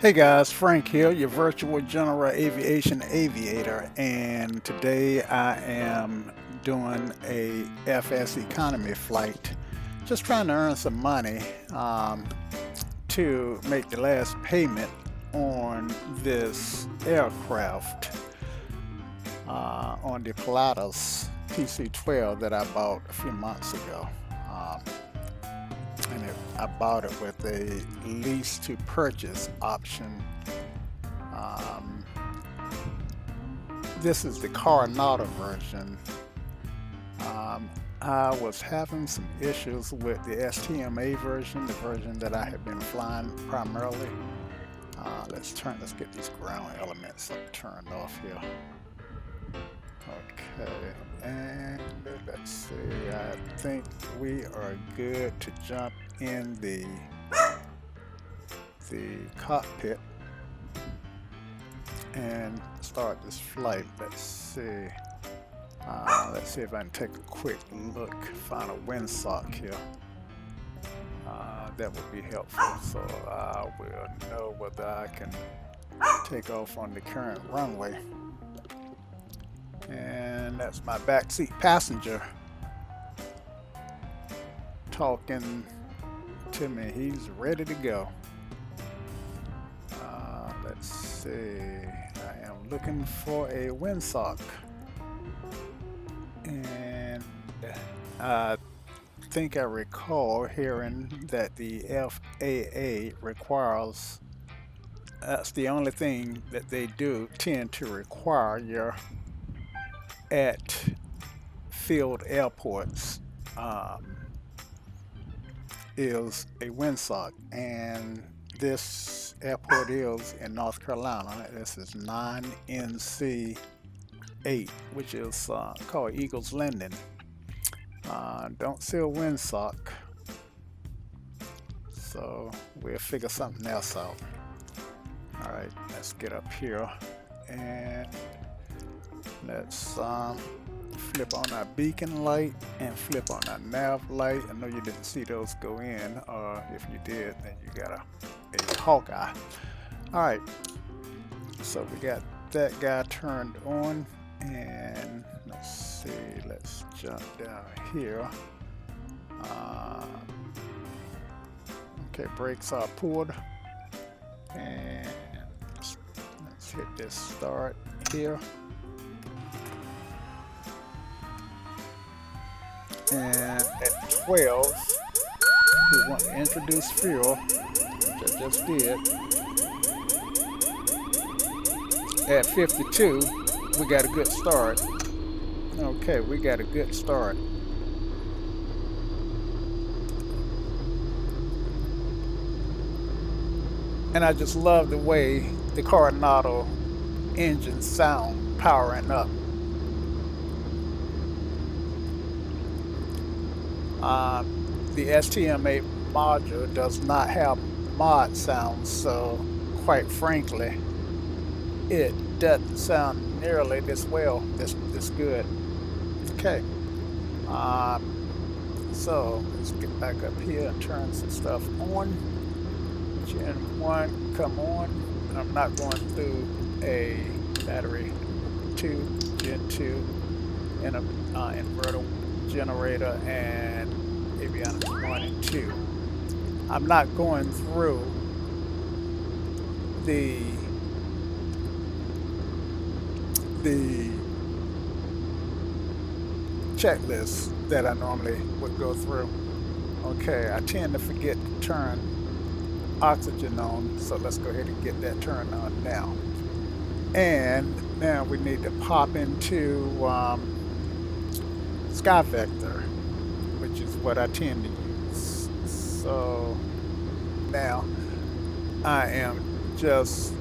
Hey guys, Frank here, your virtual general aviation aviator, and today I am doing a FSEconomy flight, just trying to earn some money to make the last payment on this aircraft on the Pilatus PC-12 that I bought a few months ago. Um, I bought it with a lease to purchase option. Um, this is the Coronado version. I was having some issues with the STMA version, the version that I had been flying primarily. Let's get these ground elements turned off here. Okay, and let's see, I think we are good to jump in the cockpit and start this flight. Let's see if I can take a quick look, find a windsock here. That would be helpful, so I will know whether I can take off on the current runway. And that's my backseat passenger talking to me. He's ready to go. Let's see. I am looking for a windsock. And I think I recall hearing that the FAA requires, that's the only thing that they do tend to require your at field airports is a windsock, and this airport is in North Carolina. This is 9NC8, which is called Eagles Landing. Don't see a windsock, so we'll figure something else out. All right, let's get up here and let's flip on our beacon light and flip on our nav light. I know you didn't see those go in, or if you did, then you got a Hawkeye. All right, so we got that guy turned on, and let's see, let's jump down here. Okay, brakes are pulled, and let's hit this start here. And at 12, we want to introduce fuel, which I just did. At 52, we got a good start. Okay, we got a good start. And I just love the way the Coronado engines sound powering up. The STM8 module does not have mod sounds, so quite frankly, it doesn't sound nearly this well, this good. Okay, so let's get back up here and turn some stuff on. Gen 1, come on. I'm not going through a battery 2, Gen 2, and an inverter generator, and avionics 1 and 2. I'm not going through the checklist that I normally would go through. Okay, I tend to forget to turn oxygen on, so let's go ahead and get that turned on now. And now we need to pop into Sky Vector, which is what I tend to use. So now I am just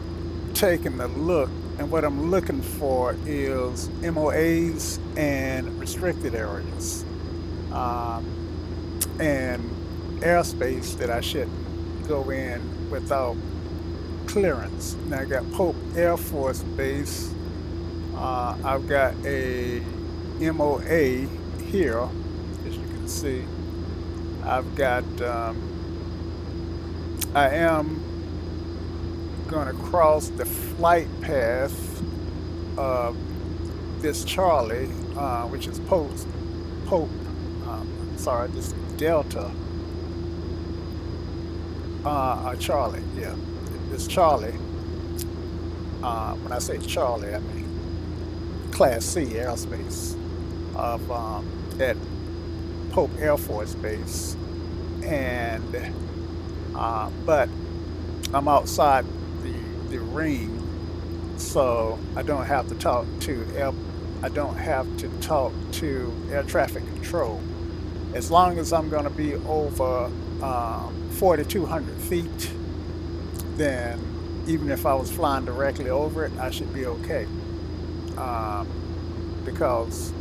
taking a look, and what I'm looking for is MOAs and restricted areas, and airspace that I shouldn't go in without clearance. Now I got Pope Air Force Base. I've got a MOA here, as you can see. I've got I am going to cross the flight path of this Charlie, which is this Delta, Charlie, yeah, this Charlie. When I say Charlie, I mean Class C airspace of that Pope Air Force Base, and but I'm outside the ring, so I don't have to talk to air traffic control. As long as I'm going to be over 4,200 feet, then even if I was flying directly over it, I should be okay. Because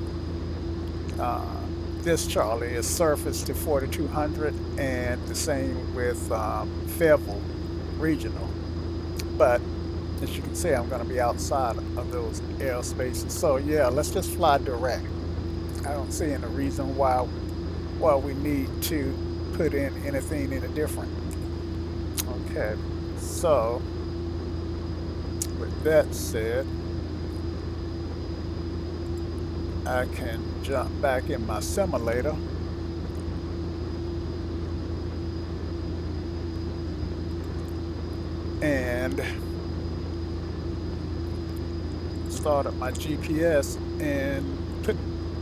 this Charlie is surface to 4,200, and the same with Fayetteville Regional. But as you can see, I'm going to be outside of those airspaces. So yeah, let's just fly direct. I don't see any reason why we need to put in anything any different. Okay, so with that said, I can jump back in my simulator and start up my GPS and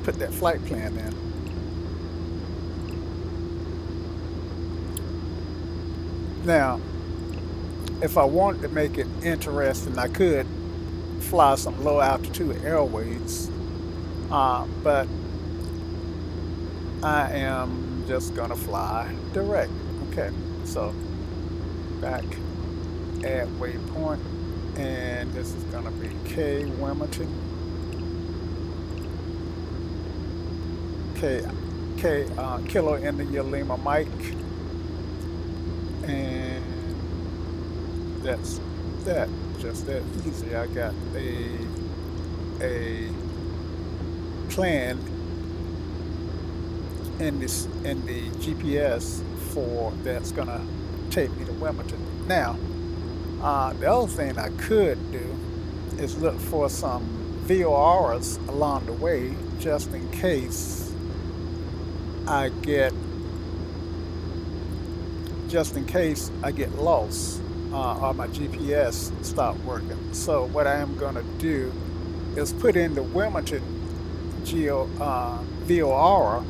put that flight plan in. Now, if I wanted to make it interesting, I could fly some low altitude airways, but I am just gonna fly direct. Okay, so back at waypoint, and this is gonna be K Wilmington, Kilo India Lima Mike, and that's that. Just that easy. I got a plan in the GPS for that's gonna take me to Wilmington. Now, the other thing I could do is look for some VORs along the way, just in case I get lost or my GPS stop working. So what I am gonna do is put in the Wilmington VOR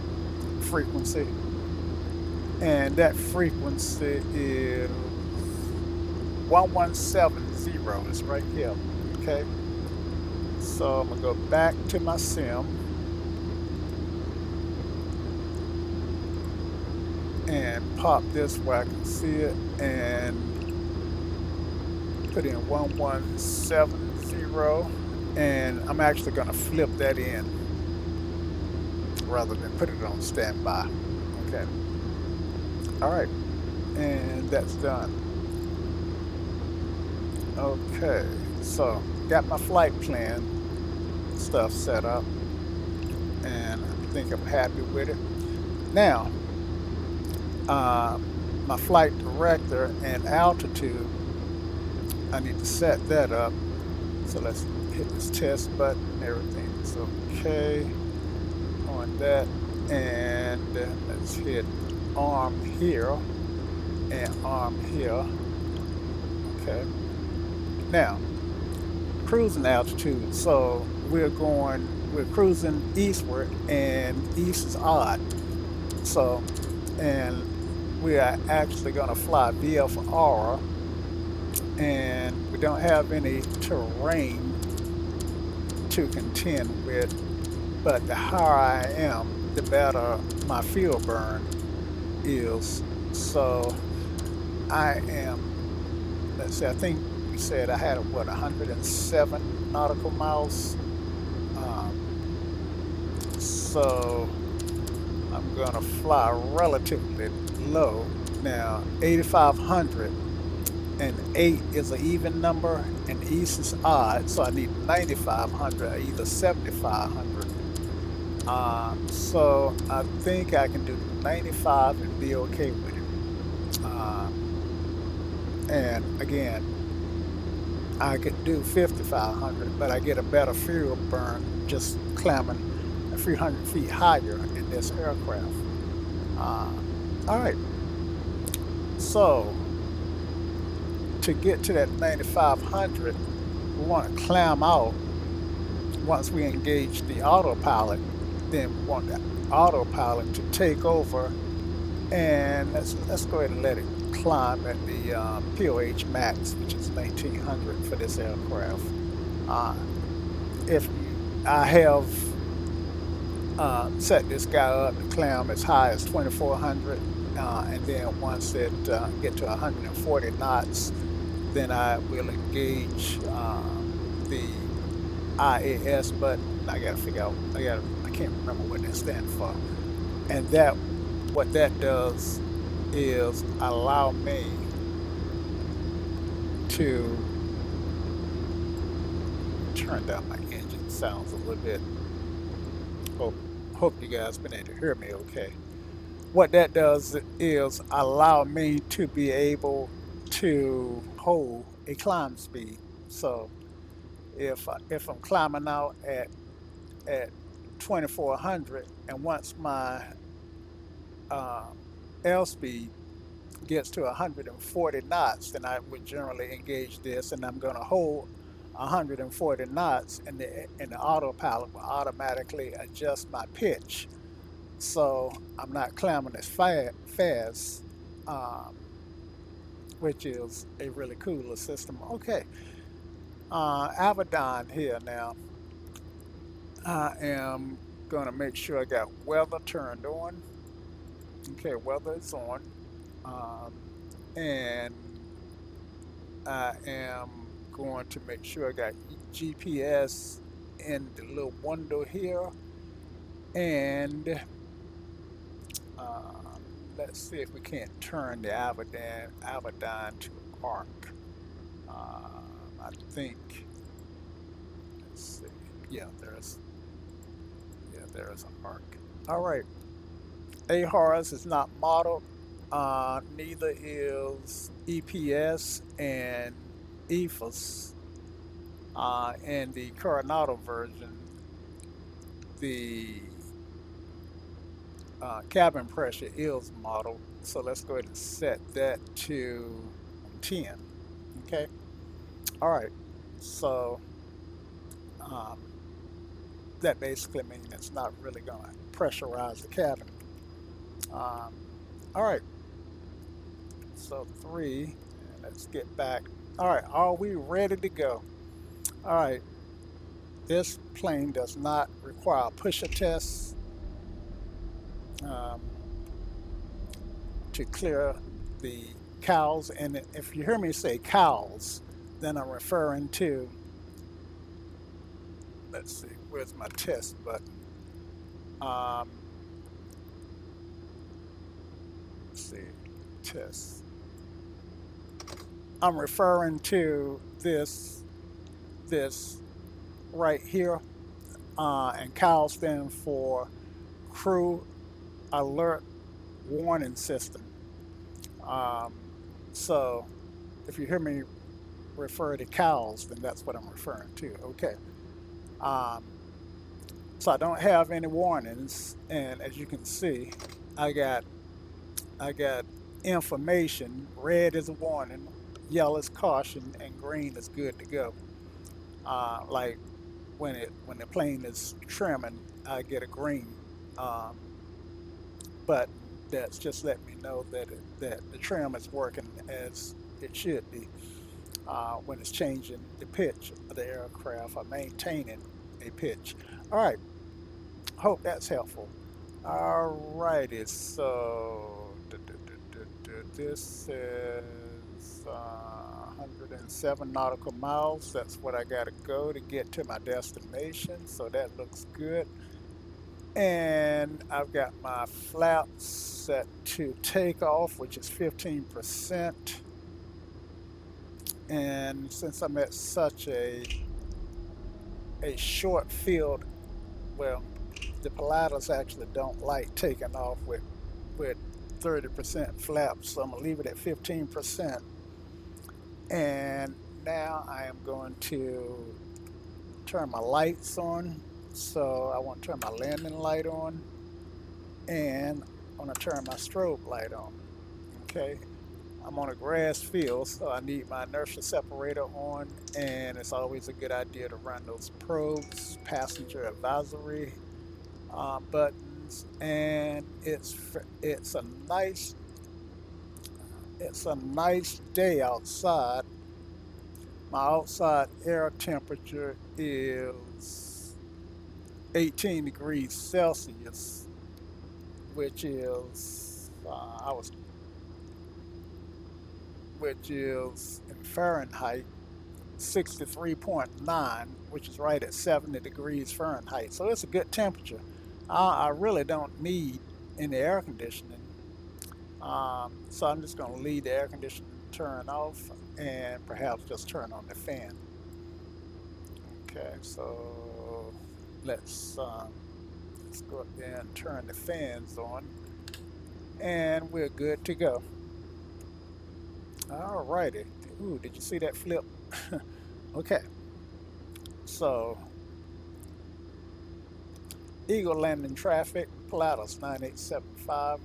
frequency, and that frequency is 1170. It's right here. Okay, so I'm gonna go back to my sim and pop this where I can see it, and put in 1170, and I'm actually gonna flip that in rather than put it on standby. Okay. All right, and that's done. Okay, so got my flight plan stuff set up, and I think I'm happy with it. Now, my flight director and altitude, I need to set that up. So let's hit this test button. Everything's okay on that, and let's hit arm here and arm here. Okay. Now, cruising altitude. So we're cruising eastward, and east is odd. So, and we are actually going to fly VFR, and we don't have any terrain to contend with, but the higher I am, the better my fuel burn is. So I am, let's see, I think you said I had 107 nautical miles. So I'm gonna fly relatively low. Now 8,500, and 8 is an even number and east is odd, so I need 9,500 or either 7,500. So I think I can do 95 and be okay with it. And again, I could do 5,500, but I get a better fuel burn just climbing a few hundred feet higher in this aircraft. All right, so to get to that 9,500, we want to climb out. Once we engage the autopilot, then we want the autopilot to take over, and let's go ahead and let it climb at the POH max, which is 1900 for this aircraft. Uh, if I have set this guy up to climb as high as 2400, and then once it get to 140 knots, then I will engage the IAS button. I gotta figure out. I can't remember what that stands for. And what that does is allow me to turn down my engine. Sounds a little bit. Hope you guys been able to hear me okay. What that does is allow me to be able to hold a climb speed. So if I'm climbing out at 2400, and once my um, airspeed gets to 140 knots, then I would generally engage this, and I'm going to hold 140 knots, and the autopilot will automatically adjust my pitch, so I'm not climbing as fast, um, which is a really cool system. Okay, Abaddon here now. I am going to make sure I got weather turned on. Okay, weather is on. Um, and I am going to make sure I got GPS in the little window here. And uh, let's see if we can't turn the Abaddon to arc. I think, let's see. Yeah, there's an arc. All right. AHARS is not modeled. Neither is EPS and EFOS. In the Coronado version, the cabin pressure is modeled. So let's go ahead and set that to 10. Okay. All right. So um, that basically means it's not really going to pressurize the cabin. Um, all right. So 3. And let's get back. All right. Are we ready to go? All right. This plane does not require pusher tests um, to clear the cowls. And if you hear me say cowls, then I'm referring to, let's see, where's my test button? Um, let's see, test. I'm referring to this right here, and CAL stand for Crew Alert Warning System. Um, so if you hear me refer to CALs, then that's what I'm referring to. Okay. Um, so I don't have any warnings, and as you can see, I got I got information. Red is a warning, yellow is caution, and green is good to go. Like when the plane is trimming, I get a green um, button that's just letting me know that the trim is working as it should be. When it's changing the pitch of the aircraft or maintaining a pitch. All right, hope that's helpful. All righty, so this is 107 nautical miles. That's what I got to go to get to my destination. So that looks good. And I've got my flaps set to takeoff, which is 15%. And since I'm at such a short field, well, the Pilatus actually don't like taking off with 30% flaps, so I'm gonna leave it at 15%. And now I am going to turn my lights on. So I want to turn my landing light on, and I want to turn my strobe light on. Okay, I'm on a grass field, so I need my inertia separator on, and it's always a good idea to run those probes, passenger advisory buttons, and it's a nice day outside. My outside air temperature is 18 degrees Celsius, which is which is in Fahrenheit 63.9, which is right at 70 degrees Fahrenheit. So it's a good temperature. I really don't need any air conditioning. So I'm just going to leave the air conditioning turned off and perhaps just turn on the fan. Okay, so let's go up there and turn the fans on, and we're good to go. Alrighty. Ooh, did you see that flip? Okay, so Eagle landing traffic, Pilatus 9875,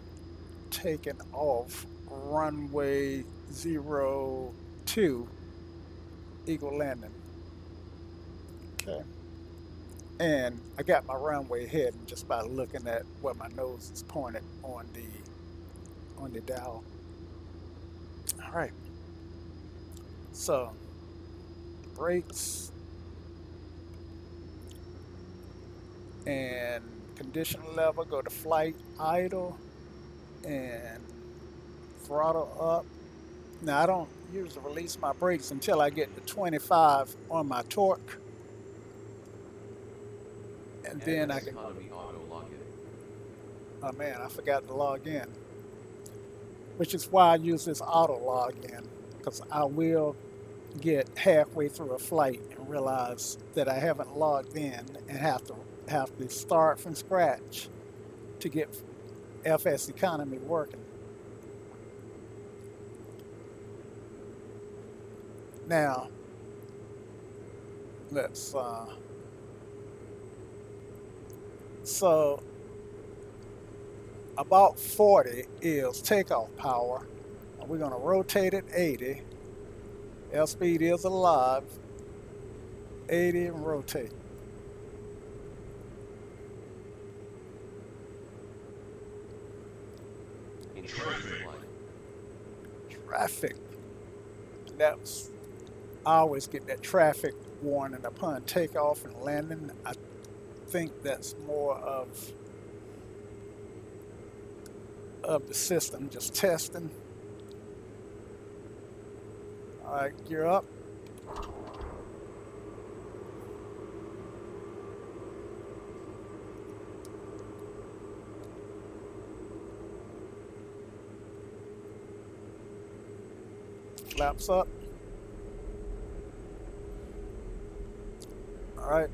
taking off runway 02, Eagle landing. Okay, and I got my runway heading just by looking at where my nose is pointed on the dial. All right, so brakes and condition level, go to flight idle and throttle up. Now I don't usually release my brakes until I get to 25 on my torque, and then I can. Oh man, I forgot to log in, which is why I use this auto log in, because I will get halfway through a flight and realize that I haven't logged in and have to start from scratch to get FSEconomy working. Now let's so about 40 is takeoff power. We're going to rotate at 80. Airspeed is alive. 80 and rotate. In traffic. Traffic. I always get that traffic warning upon takeoff and landing. I think that's more of the system just testing. All right, gear up. Flaps up. All right,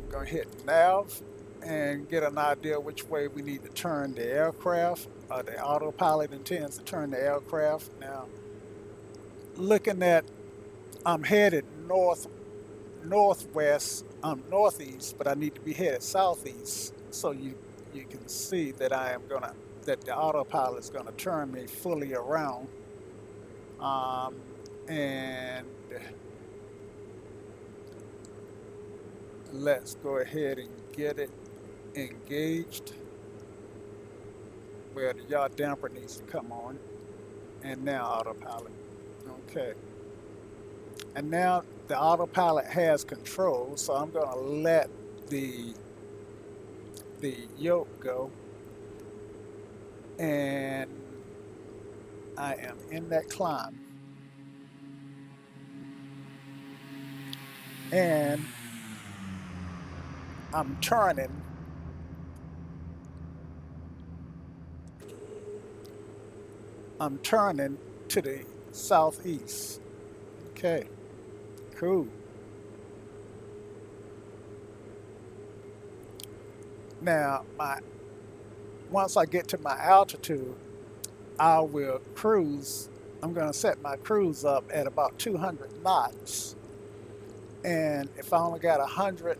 I'm going to hit nav and get an idea which way we need to turn the aircraft. The autopilot intends to turn the aircraft. Now, looking at, I'm headed northwest, northeast, but I need to be headed southeast. So you can see that that the autopilot is gonna turn me fully around. And let's go ahead and get it engaged where the yaw damper needs to come on. And now autopilot. Okay. And now the autopilot has control, so I'm going to let the yoke go. And I am in that climb. And I'm turning to the southeast. Okay, cool. Now, once I get to my altitude, I will cruise. I'm going to set my cruise up at about 200 knots. And if I only got 100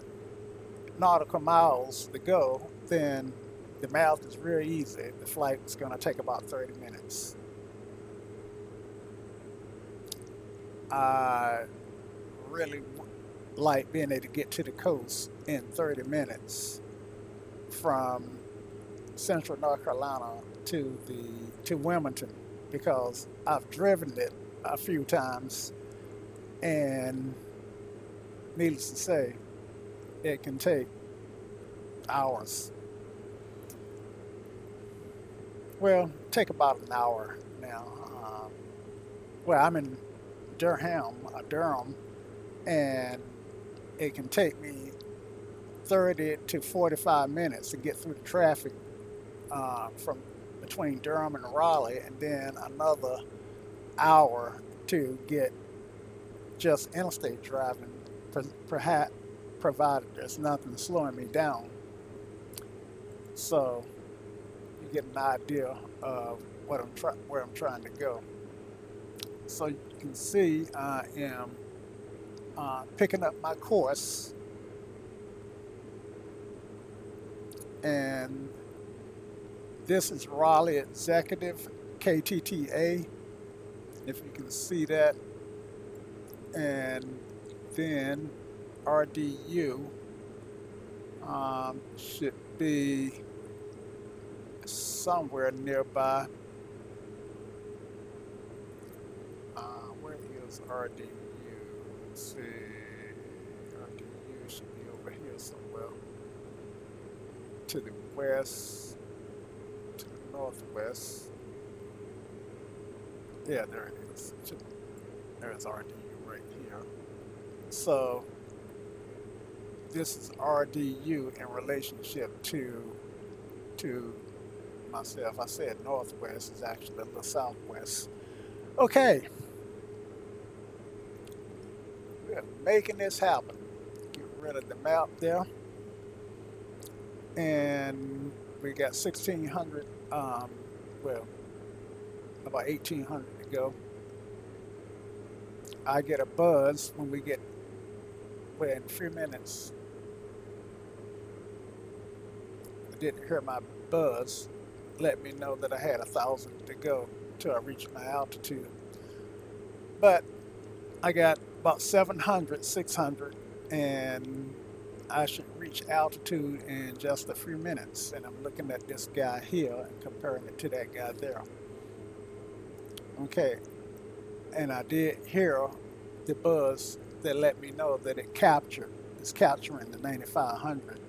nautical miles to go, then the math is real easy. The flight is going to take about 30 minutes. I really like being able to get to the coast in 30 minutes from central North Carolina to Wilmington, because I've driven it a few times, and needless to say, it can take hours. Well, take about an hour now. Well, I'm in Durham, and it can take me 30 to 45 minutes to get through the traffic from between Durham and Raleigh, and then another hour to get just interstate driving, perhaps provided there's nothing slowing me down. So you get an idea of where I'm trying to go. So you can see I am picking up my course, and this is Raleigh Executive KTTA, if you can see that, and then RDU should be somewhere nearby. Where is RDU? Let's see. RDU should be over here somewhere. To the west, to the northwest. Yeah, there it is. There's RDU right here. So this is RDU in relationship to myself. I said northwest, is actually a little southwest. Okay, we're making this happen. Get rid of the map there, and we got 1,600. Well, about 1,800 to go. I get a buzz when we get, well, in a few minutes. I didn't hear my buzz let me know that I had 1,000 to go till I reach my altitude. But I got about 700, 600, and I should reach altitude in just a few minutes. And I'm looking at this guy here and comparing it to that guy there. Okay, and I did hear the buzz that let me know that it's capturing the 9,500.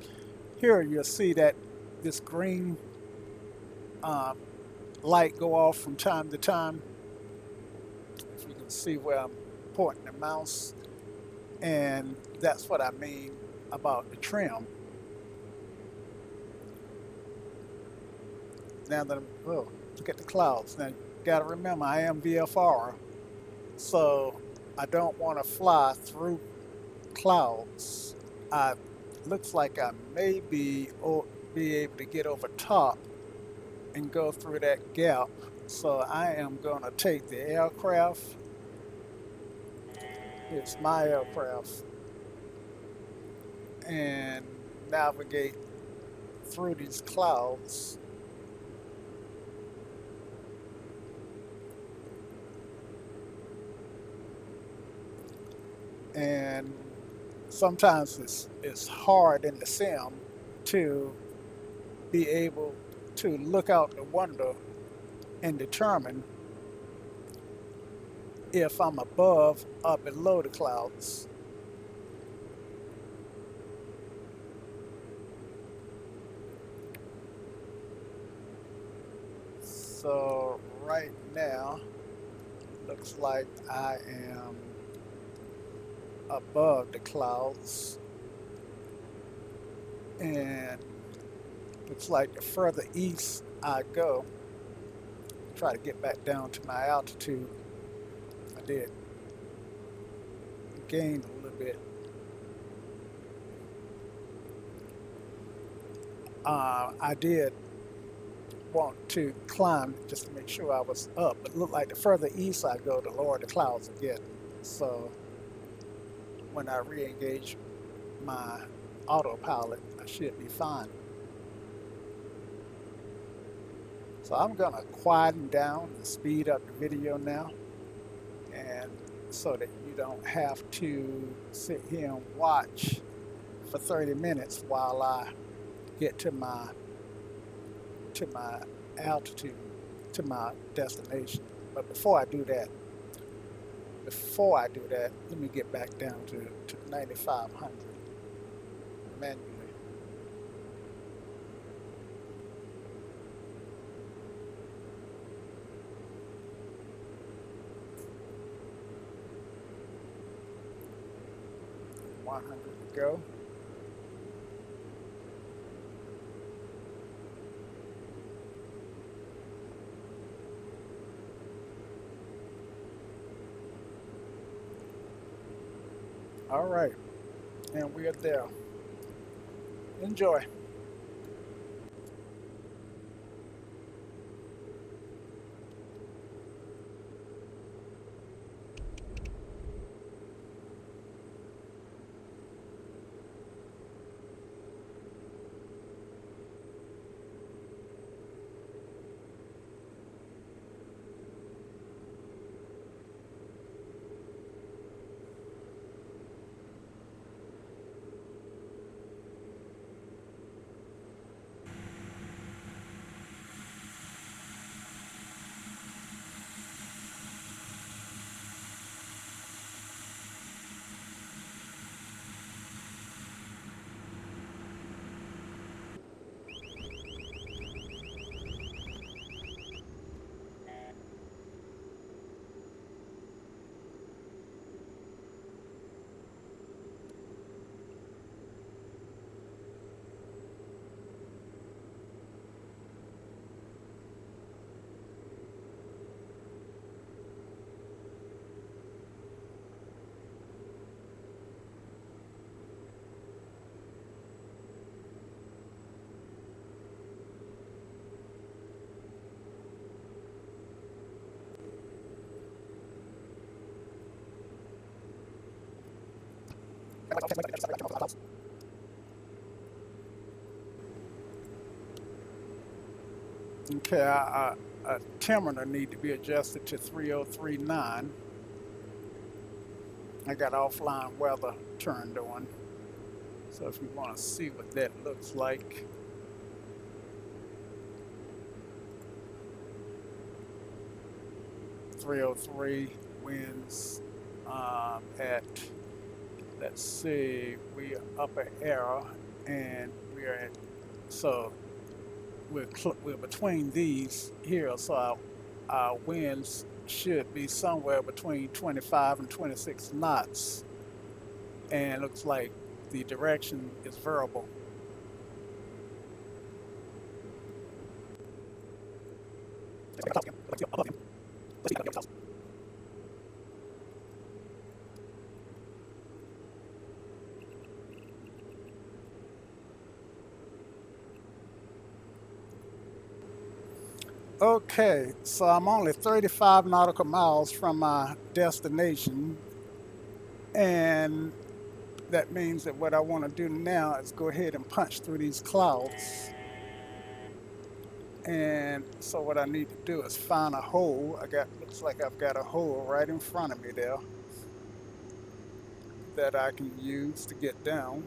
Here you'll see that this green light go off from time to time. If you can see where I'm pointing the mouse, and that's what I mean about the trim. Now that look at the clouds. Now you gotta remember, I am VFR, so I don't want to fly through clouds. Looks like I may be able to get over top and go through that gap. So I am going to take the aircraft. It's my aircraft, and navigate through these clouds. And sometimes it's hard in the sim to be able to look out the window and determine if I'm above or below the clouds. So right now, looks like I am above the clouds, and looks like the further east I go, try to get back down to my altitude. I did gain a little bit. I did want to climb just to make sure I was up, but it looked like the further east I go, the lower the clouds are getting. So when I re-engage my autopilot, I should be fine. So I'm gonna quieten down and speed up the video now, and so that you don't have to sit here and watch for 30 minutes while I get to my altitude, to my destination. But before I do that, let me get back down to 9,500 manually. $100 to go. All right, and we are there. Enjoy. Okay, a altimeter need to be adjusted to 3039. I got offline weather turned on. So if you want to see what that looks like, .303 winds at, let's see, we upper arrow, and we're at, so we're between these here, so our winds should be somewhere between 25 and 26 knots, and it looks like the direction is variable. Okay, so I'm only 35 nautical miles from my destination, and that means that what I want to do now is go ahead and punch through these clouds. And so what I need to do is find a hole. Looks like I've got a hole right in front of me there that I can use to get down.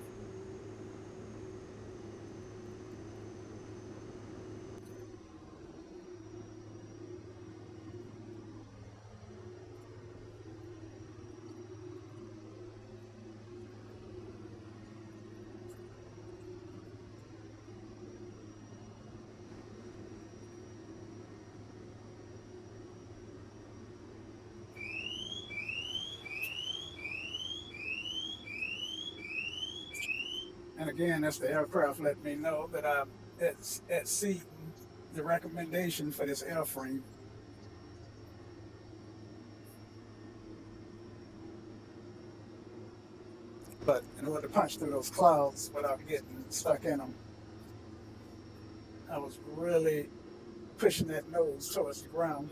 And again, that's the aircraft letting me know that I'm exceeding the recommendation for this airframe. But in order to punch through those clouds without getting stuck in them, I was really pushing that nose towards the ground.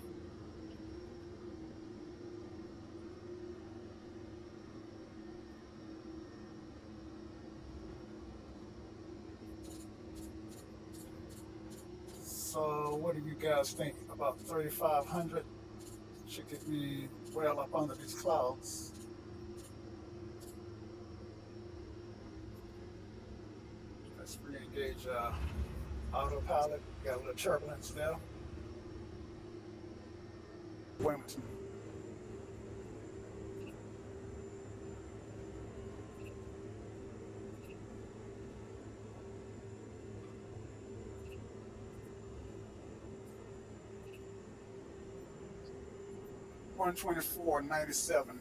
So what do you guys think? About 3,500 should get me well up under these clouds. Let's re-engage autopilot. Got a little turbulence there. Wilmington. $124.97.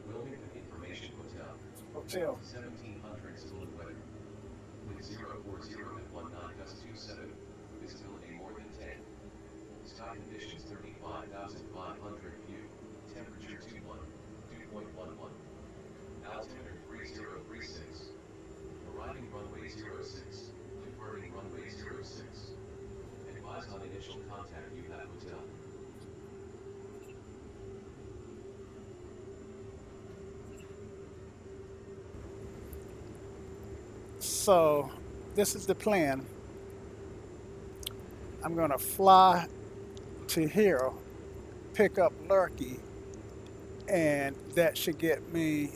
Wilmington Information Hotel. Hotel. 1700 Saloon weather. Wind 040 at 19 gust 27. Visibility more than 10. Sky conditions 35,500 view. Temperature 21. 2.11. Altimeter 3036. Arriving runway 06. Departing runway 06. Advise on initial contact you have hotel. So this is the plan. I'm gonna fly to here, pick up Lurkey, and that should get me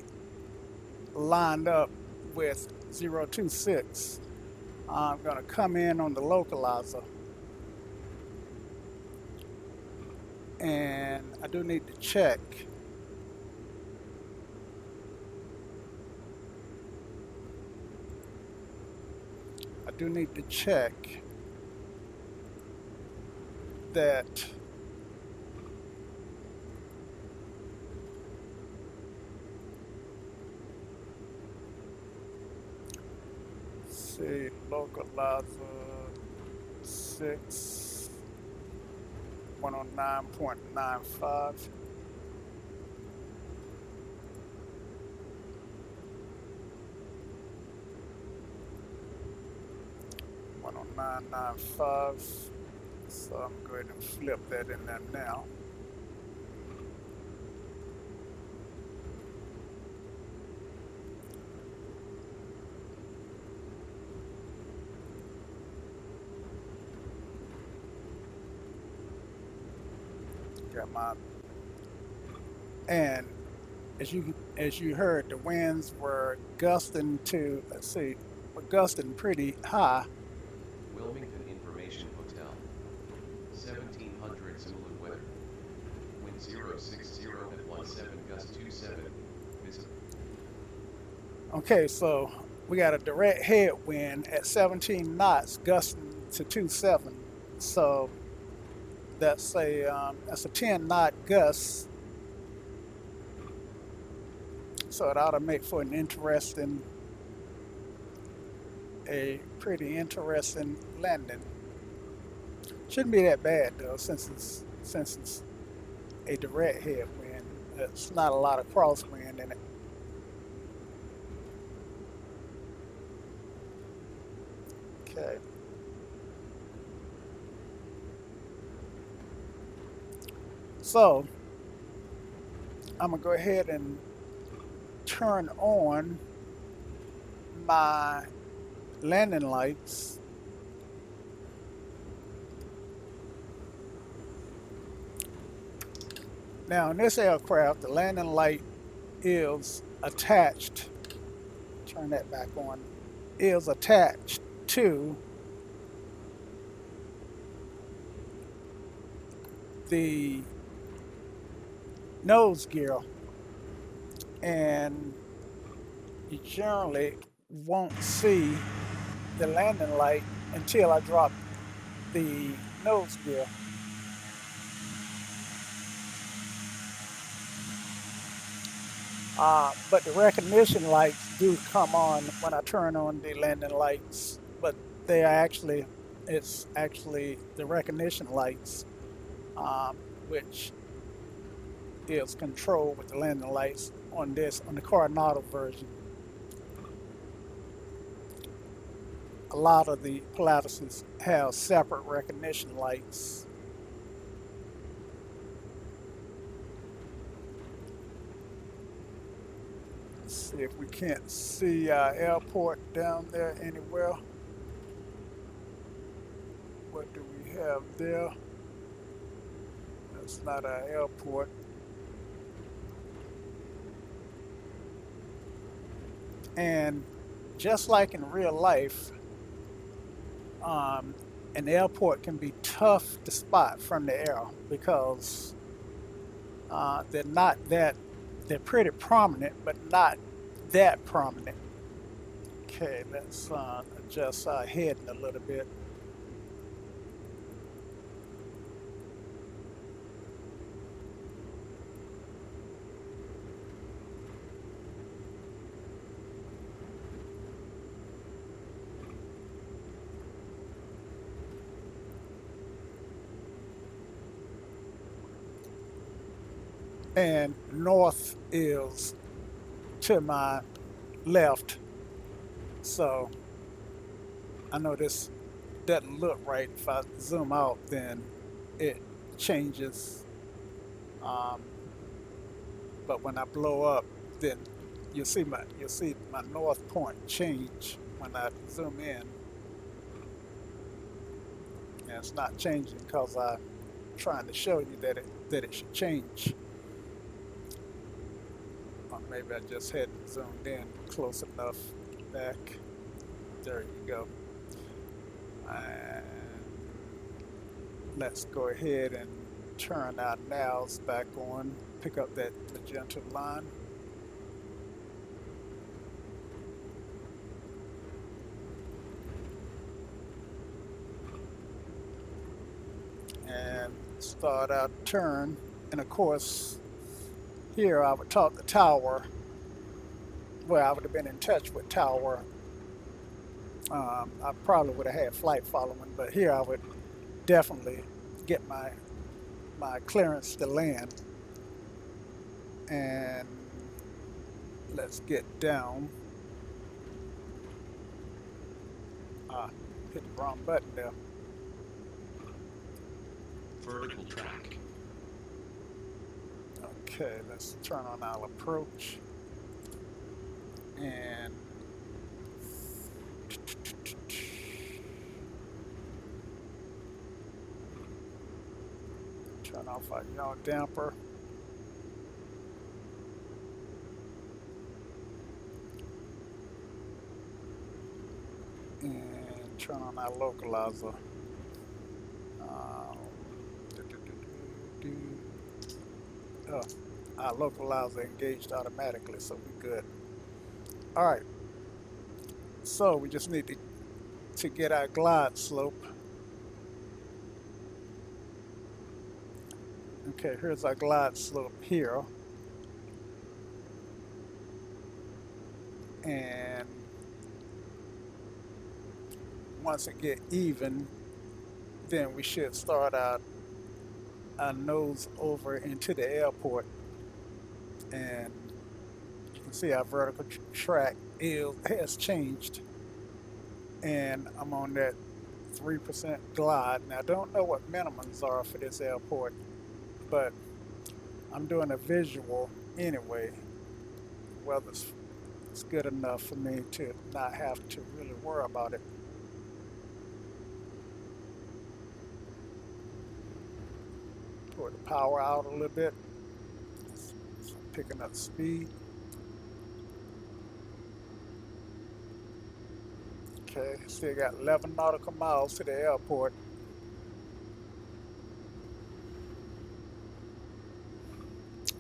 lined up with 026. I'm gonna come in on the localizer, and I do need to check. That see localizer 6 109.95. $109.95. So I'm going to flip that in there now. Got my, and as you heard, the winds were gusting to, let's see, were gusting pretty high. Wilmington Information Hotel. 1700 Zulu weather. Wind 060 at 17 gust 27. Visible. Okay, so we got a direct headwind at 17 knots, gusting to 27. So that's a 10 knot gust. So it ought to make for a pretty interesting landing. Shouldn't be that bad though, since it's a direct headwind. It's not a lot of crosswind in it. Okay. So I'm gonna go ahead and turn on my landing lights. Now in this aircraft, the landing light is attached, turn that back on, is attached to the nose gear, and you generally won't see the landing light until I drop the nose gear. But the recognition lights do come on when I turn on the landing lights, but it's actually the recognition lights, which is controlled with the landing lights on the Coronado version. A lot of the Pilatuses have separate recognition lights. See if we can't see our airport down there anywhere. What do we have there? That's not our airport. And just like in real life, an airport can be tough to spot from the air because they're pretty prominent, but not that prominent. Okay, let's adjust our heading a little bit. And north is to my left, so I know this doesn't look right. If I zoom out, then it changes, but when I blow up, then you'll see my north point change when I zoom in, and it's not changing because I'm trying to show you that it should change. Maybe I just hadn't zoomed in close enough back. There you go. And let's go ahead and turn our navs back on. Pick up that magenta line. And start our turn. And of course, here I would talk the tower. Well, I would have been in touch with tower. I probably would have had flight following, but here I would definitely get my clearance to land. And let's get down. Hit the wrong button there. Vertical track. Okay, let's turn on our approach. And turn off our yaw damper. And turn on our localizer. Our localizer engaged automatically, so we're good. All right. So we just need to get our glide slope. Okay, here's our glide slope here. And once it get even, then we should start our nose over into the airport. And you can see our vertical track has changed. And I'm on that 3% glide. Now I don't know what minimums are for this airport, but I'm doing a visual anyway. Well, it's good enough for me to not have to really worry about it. Pour the power out a little bit. So picking up speed. Okay, still got 11 nautical miles to the airport.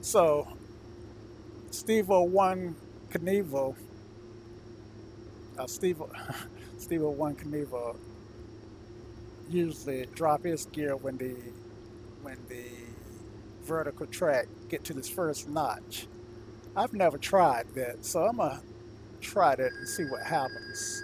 So, Steve-01 Knievel, Steve-01 Knievel usually drop his gear when the vertical track get to this first notch. I've never tried that, so I'm gonna try that and see what happens.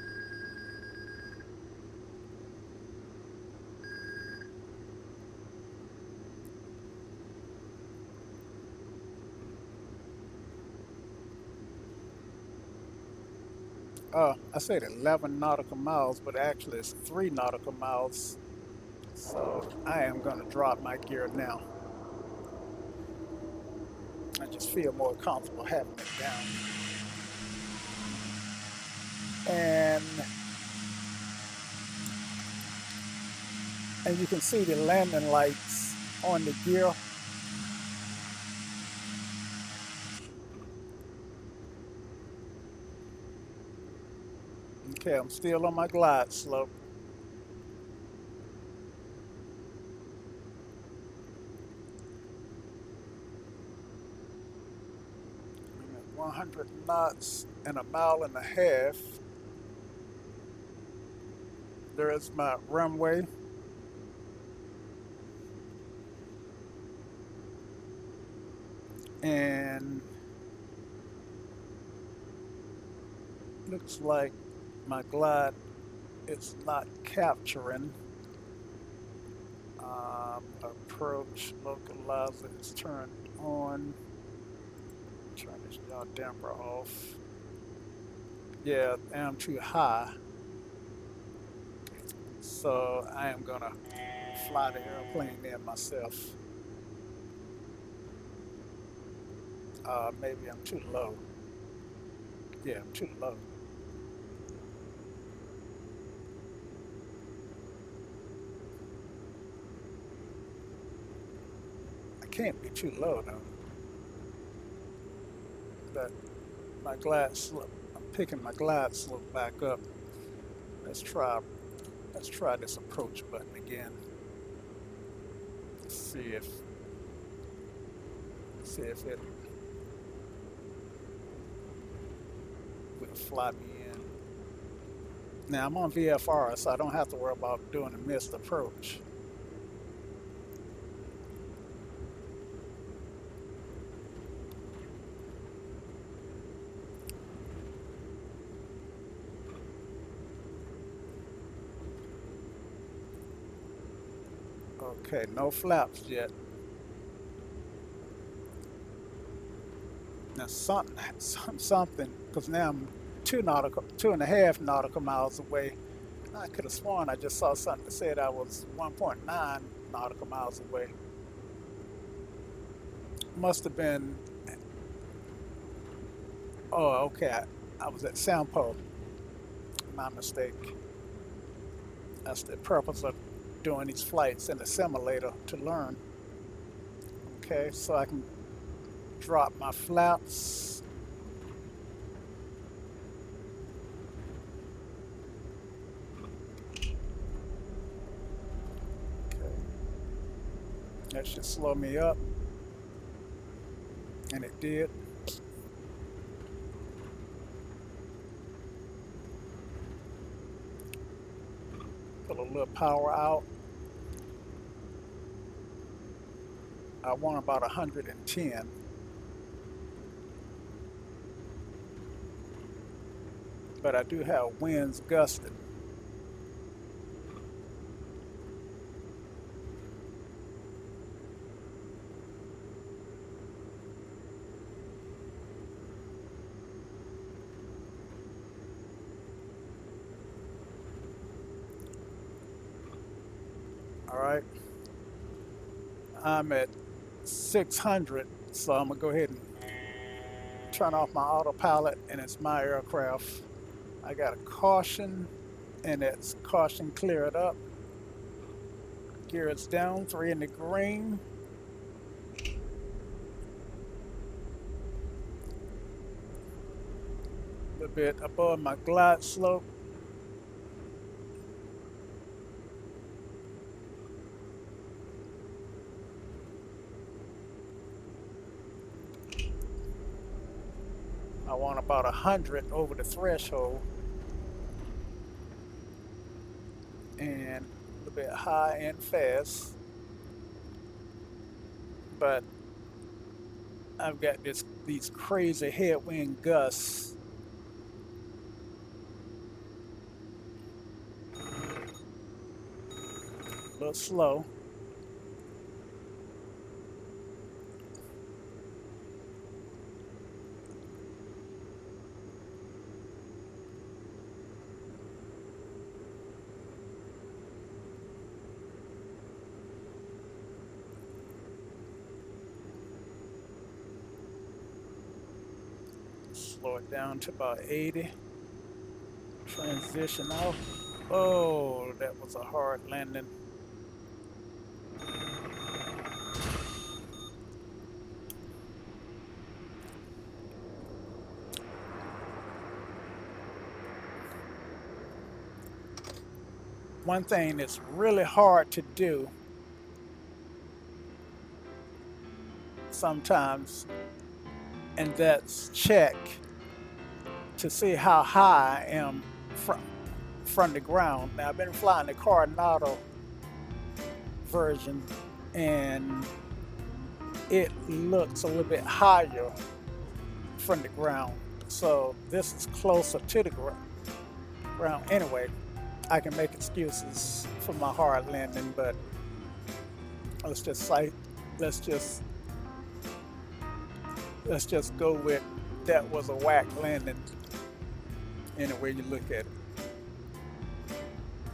I said 11 nautical miles, but actually it's 3 nautical miles. So I am going to drop my gear now. I just feel more comfortable having it down. and you can see the landing lights on the gear. Okay, I'm still on my glide slope. I'm at 100 knots and a mile and a half. There is my runway. And looks like my glide is not capturing. Approach localizer is turned on. Turn this yaw damper off. Yeah, I'm too high. So I am gonna fly the airplane in myself. Maybe I'm too low. Yeah, I'm too low. I can't be too low though. But my glide slope, I'm picking my glide slope back up. Let's try this approach button again. See if it will fly me in. Now I'm on VFR, so I don't have to worry about doing a missed approach. Okay, no flaps yet. Now something, because now I'm 2.5 nautical miles away. I could have sworn I just saw something that said I was 1.9 nautical miles away. Must have been. Oh, okay. I was at Sampo. My mistake. That's the purpose of doing these flights in the simulator, to learn. Okay, so I can drop my flaps. Okay. That should slow me up. And it did. Put a little power out. I want about 110. But I do have winds gusting. All right. I'm at 600, so I'm gonna go ahead and turn off my autopilot, and it's my aircraft. I got a caution, and it's caution cleared up. Gear is down, 3 in the green. A little bit above my glide slope. I want about 100 over the threshold. And a little bit high and fast. But I've got these crazy headwind gusts. A little slow. Slow it down to about 80. Transition off. Oh, that was a hard landing. One thing that's really hard to do sometimes, and that's check to see how high I am from the ground. Now I've been flying the Coronado version and it looks a little bit higher from the ground. So this is closer to the ground. Anyway, I can make excuses for my hard landing, but let's just go with that was a whack landing any way you look at it.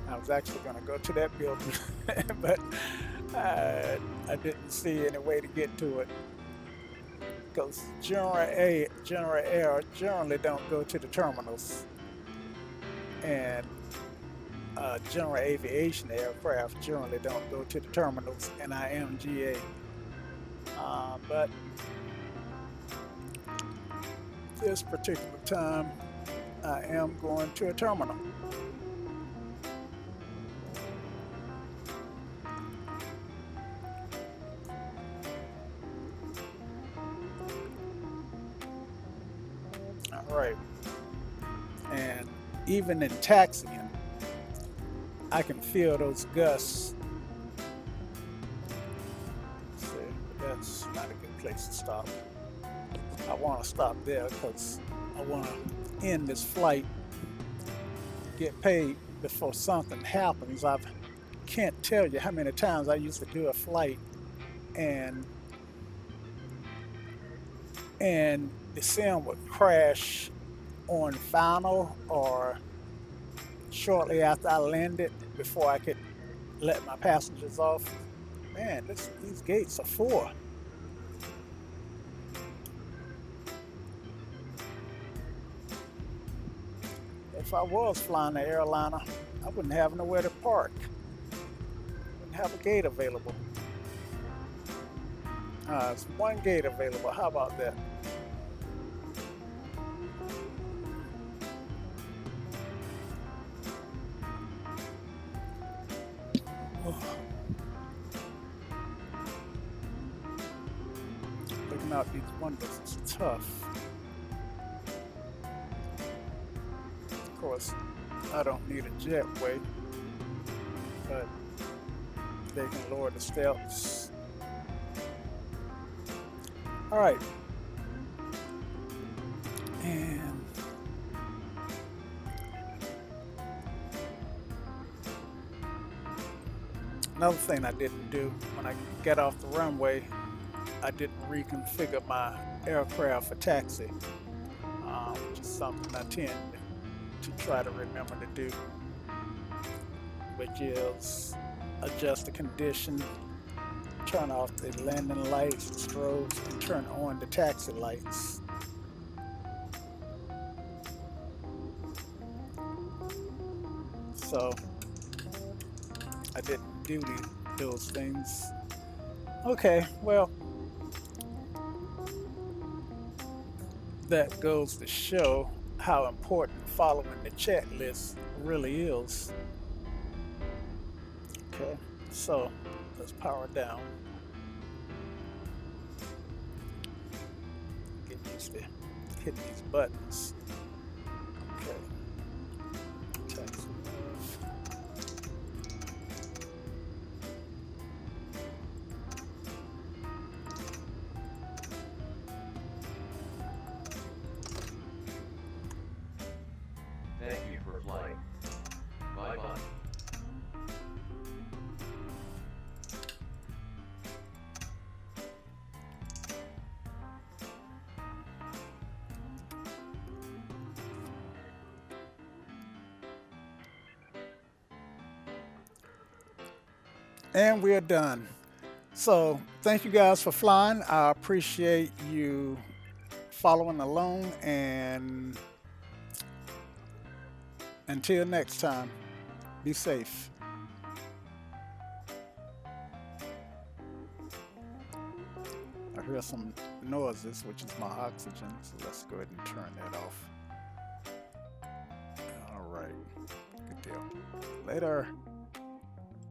I was actually going to go to that building, but I didn't see any way to get to it because general air generally don't go to the terminals, and general aviation aircraft generally don't go to the terminals, and I am GA. But this particular time, I am going to a terminal. All right, and even in taxiing, I can feel those gusts. See, that's not a good place to stop. I want to stop there because I want to end this flight, get paid before something happens. I can't tell you how many times I used to do a flight and the sim would crash on final or shortly after I landed before I could let my passengers off. Man, these gates are full. If I was flying the airliner, I wouldn't have nowhere to park. Wouldn't have a gate available. There's one gate available. How about that? Looking out these windows is tough. Of course, I don't need a jetway, but they can lower the steps. All right, and another thing I didn't do when I got off the runway, I didn't reconfigure my aircraft for taxi, which is something I tend to try to remember to do, which is adjust the condition, turn off the landing lights, the strobes, and turn on the taxi lights. So I didn't do those things. Okay, well, that goes to show how important following the checklist really is. Okay, so let's power down. Get used to hit these buttons. Okay. Taxi move. Thank you for flying. Bye-bye. And we're done. So thank you guys for flying. I appreciate you following along, and Until next time, be safe. I hear some noises, which is my oxygen, so let's go ahead and turn that off. All right, good deal. Later.